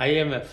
IMF।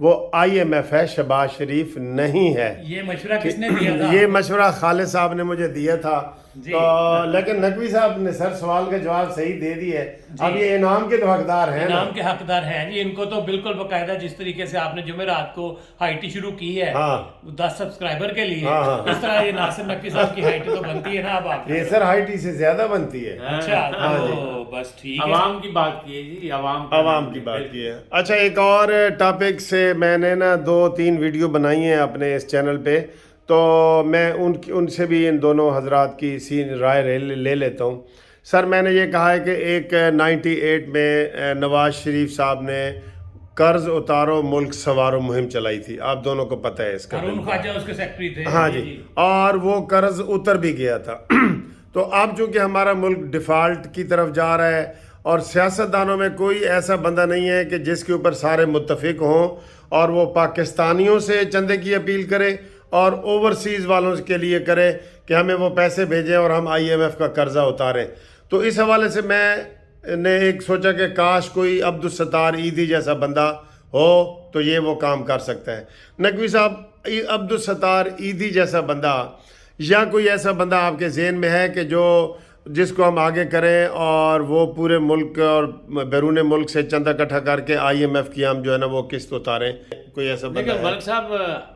وہ IMF ہے، شہباز شریف نہیں ہے۔ یہ مشورہ کس نے دیا تھا؟ یہ مشورہ خالد صاحب نے مجھے دیا تھا، جی۔ تو لیکن نقوی صاحب نے سر سوال کا جواب صحیح دے دی ہے۔ اب یہ انعام کے تو حقدار ہیں، انعام کے حقدار ہیں جی۔ ان کو تو بالکل باقاعدہ جس طریقے سے آپ نے جمعرات کو ہائٹی شروع کی ہے 10 سبسکرائبر کے لیے، اس طرح یہ ناصر نقوی صاحب کی ہائٹی تو بنتی ہے نا اب آپ؟ یہ سر ہائٹی سے زیادہ بنتی ہے۔ اچھا تو بس ٹھیک ہے، عوام کی بات کی ہے جی، عوام کی بات کی ہے۔ اچھا ایک اور ٹاپک سے میں نے نا 2-3 ویڈیو بنائی ہیں اپنے اس چینل پہ، تو میں ان سے بھی ان دونوں حضرات کی رائے لے لیتا ہوں۔ سر میں نے یہ کہا ہے کہ ایک 98 میں نواز شریف صاحب نے قرض اتارو ملک سنوارو مہم چلائی تھی، آپ دونوں کو پتہ ہے اس کا۔ ہارون خواجہ اس کے سیکرٹری تھے۔ ہاں جی، اور وہ قرض اتر بھی گیا تھا۔ تو اب چونکہ ہمارا ملک ڈیفالٹ کی طرف جا رہا ہے، اور سیاستدانوں میں کوئی ایسا بندہ نہیں ہے کہ جس کے اوپر سارے متفق ہوں، اور وہ پاکستانیوں سے چندے کی اپیل کرے اور اوورسیز والوں کے لیے کرے کہ ہمیں وہ پیسے بھیجیں اور ہم IMF کا قرضہ اتاریں۔ تو اس حوالے سے میں نے ایک سوچا کہ کاش کوئی عبدالستار ایدھی جیسا بندہ ہو تو یہ وہ کام کر سکتا ہے۔ نقوی صاحب، عبدالستار ایدھی جیسا بندہ یا کوئی ایسا بندہ آپ کے ذہن میں ہے کہ جس کو ہم آگے کریں اور وہ پورے ملک اور بیرون ملک سے چندہ اکٹھا کر کے IMF کی ہم جو ہے نا وہ قسط اتاریں؟ کوئی ایسا بندہ لیکن ہے؟ ملک صاحب،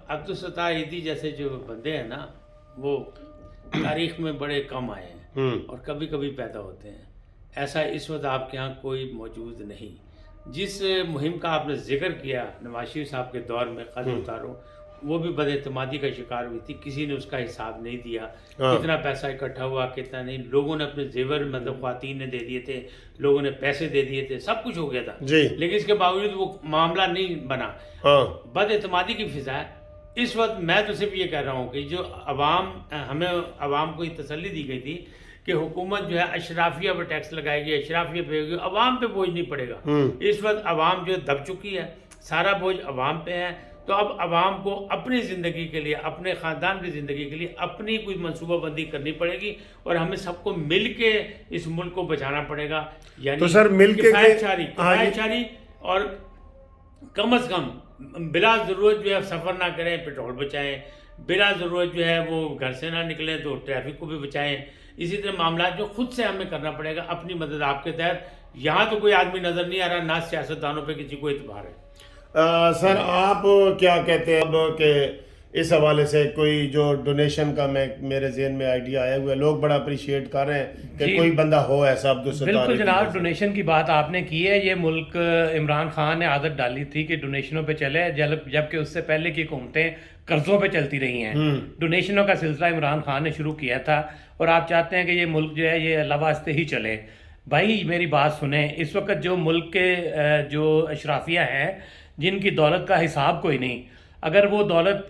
عبدالستار ایدھی جیسے جو بندے ہیں نا، وہ تاریخ میں بڑے کم آئے ہیں اور کبھی کبھی پیدا ہوتے ہیں۔ ایسا اس وقت آپ کے ہاں کوئی موجود نہیں۔ جس مہم کا آپ نے ذکر کیا نواز شریف صاحب کے دور میں، قرض اتارو، وہ بھی بد اعتمادی کا شکار ہوئی تھی، کسی نے اس کا حساب نہیں دیا، کتنا پیسہ اکٹھا ہوا کتنا نہیں، لوگوں نے اپنے زیور مطلب خواتین نے دے دیے تھے، لوگوں نے پیسے دے دیے تھے، سب کچھ ہو گیا تھا، لیکن اس کے باوجود وہ معاملہ نہیں بنا۔ بد اعتمادی کی فضا ہے۔ اس وقت میں تو صرف یہ کہہ رہا ہوں کہ جو ہمیں عوام کو یہ تسلی دی گئی تھی کہ حکومت جو ہے اشرافیہ پہ ٹیکس لگائے گی، اشرافیہ پہ ہوگی، عوام پہ بوجھ نہیں پڑے گا۔ اس وقت عوام جو دب چکی ہے، سارا بوجھ عوام پہ ہے، تو اب عوام کو اپنی زندگی کے لیے، اپنے خاندان کی زندگی کے لیے اپنی کوئی منصوبہ بندی کرنی پڑے گی، اور ہمیں سب کو مل کے اس ملک کو بچانا پڑے گا۔ یعنی تو سر مل کے کفایت چاری، اور کم از کم بلا ضرورت جو ہے سفر نہ کریں، پیٹرول بچائیں، بلا ضرورت جو ہے وہ گھر سے نہ نکلیں تو ٹریفک کو بھی بچائیں۔ اسی طرح معاملات جو خود سے ہمیں کرنا پڑے گا، اپنی مدد آپ کے تحت۔ یہاں تو کوئی آدمی نظر نہیں آ رہا، نہ سیاستدانوں پہ کسی کو اعتبار ہے۔ سر آپ کیا کہتے ہیں اب کہ اس حوالے سے کوئی جو ڈونیشن کا میرے ذہن میں آئیڈیا آیا ہوا ہے، لوگ بڑا اپریشیٹ کر رہے ہیں کہ کوئی بندہ ہو ایسا عبدالستار؟ بالکل جناب، ڈونیشن کی بات آپ نے کی ہے۔ یہ ملک عمران خان نے عادت ڈالی تھی کہ ڈونیشنوں پہ چلے، جبکہ اس سے پہلے کی حکومتیں قرضوں پہ چلتی رہی ہیں۔ ڈونیشنوں کا سلسلہ عمران خان نے شروع کیا تھا، اور آپ چاہتے ہیں کہ یہ ملک جو ہے یہ اللہ واسطے ہی چلے۔ بھائی میری بات سنیں، اس وقت جو ملک کے جو اشرافیہ ہیں جن کی دولت کا حساب کوئی نہیں، اگر وہ دولت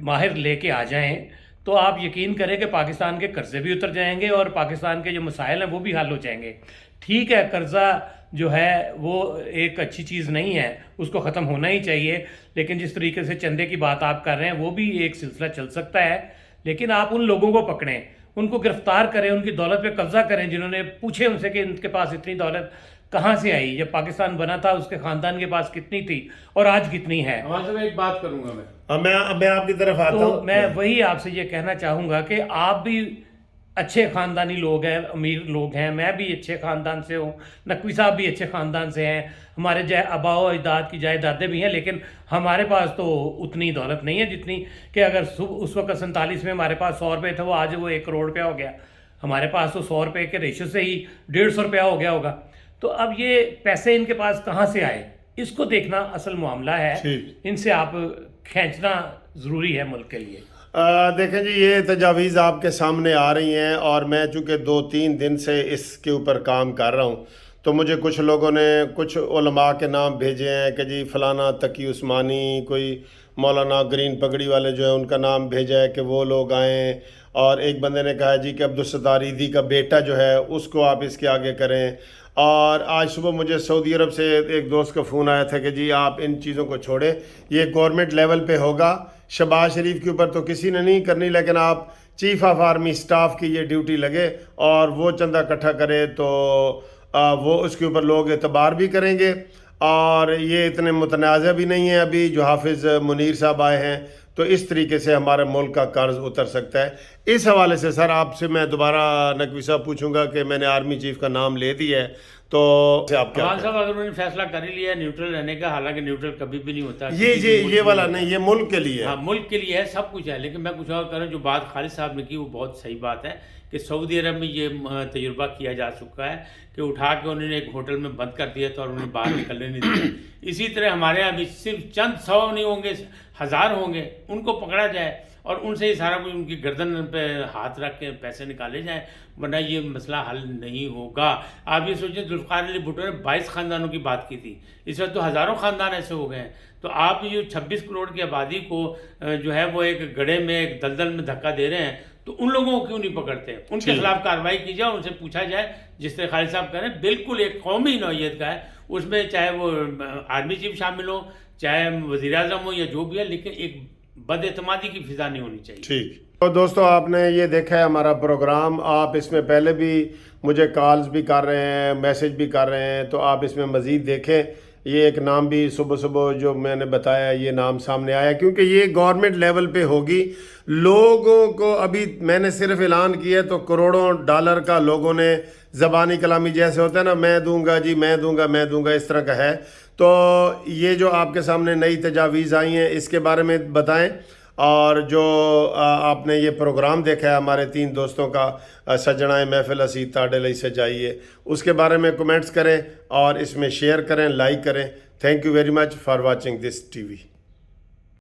ماہر لے کے آ جائیں تو آپ یقین کریں کہ پاکستان کے قرضے بھی اتر جائیں گے اور پاکستان کے جو مسائل ہیں وہ بھی حل ہو جائیں گے۔ ٹھیک ہے، قرضہ جو ہے وہ ایک اچھی چیز نہیں ہے، اس کو ختم ہونا ہی چاہیے، لیکن جس طریقے سے چندے کی بات آپ کر رہے ہیں وہ بھی ایک سلسلہ چل سکتا ہے۔ لیکن آپ ان لوگوں کو پکڑیں، ان کو گرفتار کریں، ان کی دولت پہ قبضہ کریں، جنہوں نے پوچھے ان سے کہ ان کے پاس اتنی دولت کہاں سے آئی، جب پاکستان بنا تھا اس کے خاندان کے پاس کتنی تھی اور آج کتنی ہے۔ ایک بات کروں گا میں آپ کی طرف آتا ہوں۔ میں وہی آپ سے یہ کہنا چاہوں گا کہ آپ بھی اچھے خاندانی لوگ ہیں، امیر لوگ ہیں، میں بھی اچھے خاندان سے ہوں، نقوی صاحب بھی اچھے خاندان سے ہیں، ہمارے آبا و اجداد کی جائیدادیں بھی ہیں، لیکن ہمارے پاس تو اتنی دولت نہیں ہے جتنی کہ اگر اس وقت 47 میں ہمارے پاس 100 روپے تھے، وہ آج وہ 1 کروڑ روپیہ ہو گیا۔ ہمارے پاس تو 100 روپے کے ریشو سے ہی 150 روپیہ ہو گیا ہوگا۔ تو اب یہ پیسے ان کے پاس کہاں سے آئے، اس کو دیکھنا اصل معاملہ ہے، ان سے آپ کھینچنا ضروری ہے ملک کے لیے۔ دیکھیں جی، یہ تجاویز آپ کے سامنے آ رہی ہیں، اور میں چونکہ 2-3 دن سے اس کے اوپر کام کر رہا ہوں، تو مجھے کچھ لوگوں نے کچھ علماء کے نام بھیجے ہیں کہ جی فلانا تقی عثمانی، کوئی مولانا گرین پگڑی والے جو ہے ان کا نام بھیجا ہے کہ وہ لوگ آئیں، اور ایک بندے نے کہا جی کہ عبدالستار ایدھی کا بیٹا جو ہے اس کو آپ اس کے آگے کریں۔ اور آج صبح مجھے سعودی عرب سے ایک دوست کا فون آیا تھا کہ جی آپ ان چیزوں کو چھوڑیں، یہ گورنمنٹ لیول پہ ہوگا، شہباز شریف کے اوپر تو کسی نے نہیں کرنی، لیکن آپ چیف آف آرمی سٹاف کی یہ ڈیوٹی لگے اور وہ چندہ اکٹھا کرے تو وہ اس کے اوپر لوگ اعتبار بھی کریں گے، اور یہ اتنے متنازع بھی نہیں ہیں ابھی جو حافظ منیر صاحب آئے ہیں، تو اس طریقے سے ہمارے ملک کا قرض اتر سکتا ہے۔ اس حوالے سے سر آپ سے میں دوبارہ نقوی صاحب پوچھوں گا کہ میں نے آرمی چیف کا نام لے دیا ہے، تو آپ کیا عوام صاحب اگر انہوں نے فیصلہ کر ہی لیا ہے نیوٹرل رہنے کا، حالانکہ نیوٹرل کبھی بھی نہیں ہوتا، یہ والا نہیں، یہ ملک کے لیے ہے۔ ہاں ملک کے لیے ہے، سب کچھ ہے، لیکن میں کچھ اور کروں، جو بات خالد صاحب نے کی وہ بہت صحیح بات ہے کہ سعودی عرب میں یہ تجربہ کیا جا چکا ہے کہ اٹھا کے انہوں نے ایک ہوٹل میں بند کر دیا تھا اور انہیں باہر نکلنے نہیں دیا۔ اسی طرح ہمارے یہاں بھی صرف چند 100 نہیں ہوں گے، 1000 ہوں گے، ان کو پکڑا جائے اور ان سے ہی سارا کچھ ان کی گردن پہ ہاتھ رکھ کے پیسے نکالے جائیں، ورنہ یہ مسئلہ حل نہیں ہوگا۔ آپ یہ سوچیں ذوالفقار علی بھٹو نے 22 خاندانوں کی بات کی تھی، اس وقت تو ہزاروں خاندان ایسے ہو گئے ہیں۔ تو آپ یہ 26 کروڑ کی آبادی کو جو ہے وہ ایک گڑھے میں، ایک دلدل میں دھکا دے رہے ہیں، تو ان لوگوں کو کیوں نہیں پکڑتے؟ ان کے خلاف کارروائی کی جائے، ان سے پوچھا جائے، جس طرح خالد صاحب کہہ رہے ہیں بالکل ایک قومی نوعیت کا ہے، اس میں چاہے وہ آرمی چیف شامل ہو، چاہے وزیر اعظم ہو یا جو بھی ہے، لیکن ایک بد اعتمادی کی فضا نہیں ہونی چاہیے۔ ٹھیک تو دوستو، آپ نے یہ دیکھا ہے ہمارا پروگرام، آپ اس میں پہلے بھی مجھے کالز بھی کر رہے ہیں، میسج بھی کر رہے ہیں، تو آپ اس میں مزید دیکھیں۔ یہ ایک نام بھی صبح صبح جو میں نے بتایا یہ نام سامنے آیا، کیونکہ یہ گورنمنٹ لیول پہ ہوگی۔ لوگوں کو ابھی میں نے صرف اعلان کیا تو کروڑوں ڈالر کا لوگوں نے زبانی کلامی جیسے ہوتا ہے نا، میں دوں گا جی، میں دوں گا، اس طرح کا ہے۔ تو یہ جو آپ کے سامنے نئی تجاویز آئی ہیں اس کے بارے میں بتائیں، اور جو آپ نے یہ پروگرام دیکھا ہے ہمارے 3 دوستوں کا، سجنائے محفل اسید تاڈے سجائیے، اس کے بارے میں کمنٹس کریں اور اس میں شیئر کریں، لائک کریں۔ Thank you very much for watching this T V.